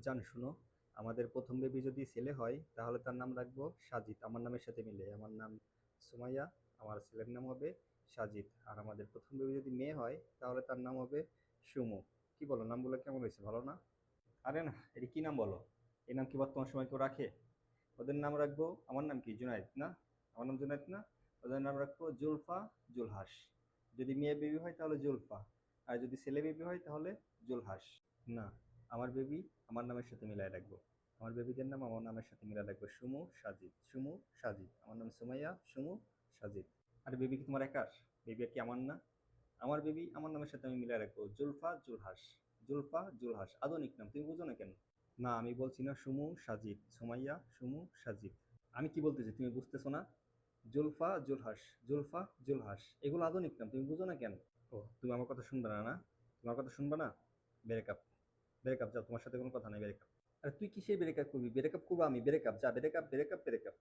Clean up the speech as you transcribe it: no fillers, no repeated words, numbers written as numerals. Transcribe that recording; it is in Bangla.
জান শুনো, আমাদের প্রথম বেবি যদি ছেলে হয় তাহলে তার নাম রাখবো সাজিদ, আমার নামের সাথে মিলে। আমার নাম সুমাইয়া, আমার ছেলের নাম হবে সাজিদ। আর আমাদের প্রথম বেবি যদি মেয়ে হয় তাহলে তার নাম হবে সুমু। কি বলো, নামগুলো কেমন হয়েছে, ভালো না? আরে না, এটা কি নাম বলো? এই নাম কি বর্তমান সময় কেউ রাখে? ওদের নাম রাখবো, আমার নাম কি জুনায়েদ না? আমার নাম জুনায়েদ না? ওদের নাম রাখবো জুলফা, জুলহাস। যদি মেয়ে বেবি হয় তাহলে জুলফা, আর যদি ছেলে বেবি হয় তাহলে জুলহাস। না, আমার বেবি আমার নামের সাথে মিলাই রাখবো। আমার বেবিদের নাম আমার নামের সাথে মিলাই রাখবো, সুমু সাজিদ, সুমু সাজিদ। আমার নাম সুমাইয়া, সুমু সাজিদ। আরে বেবি কি তোমার একার? বেবি আর কি আমার না? আমার বেবি আমার নামের সাথে আমি মিলাই রাখবো, জুলফা জুলহাস। জুলফা জুলহাস আধুনিক নাম, তুমি বুঝো না কেন? না, আমি বলছি না সুমু সাজিদ, সুমাইয়া সুমু সাজিদ। আমি কি বলতেছি তুমি বুঝতেছো না? জুলফা জুলহাস, জুলফা জুলহাস, এগুলো আধুনিক নাম, তুমি বুঝো না কেন? ও, তুমি আমার কথা শুনবে না না? তোমার কথা শুনবে না? ব্রেকআপ, ব্রেকআপ, যাও, তোমার সাথে কোনো কথা নাই, ব্রেকআপ। আরে তুই কিসের ব্রেকআপ করবি? ব্রেকআপ করবো আমি? ব্রেকআপ, যা, ব্রেকআপ ব্রেকআপ ব্রেকআপ।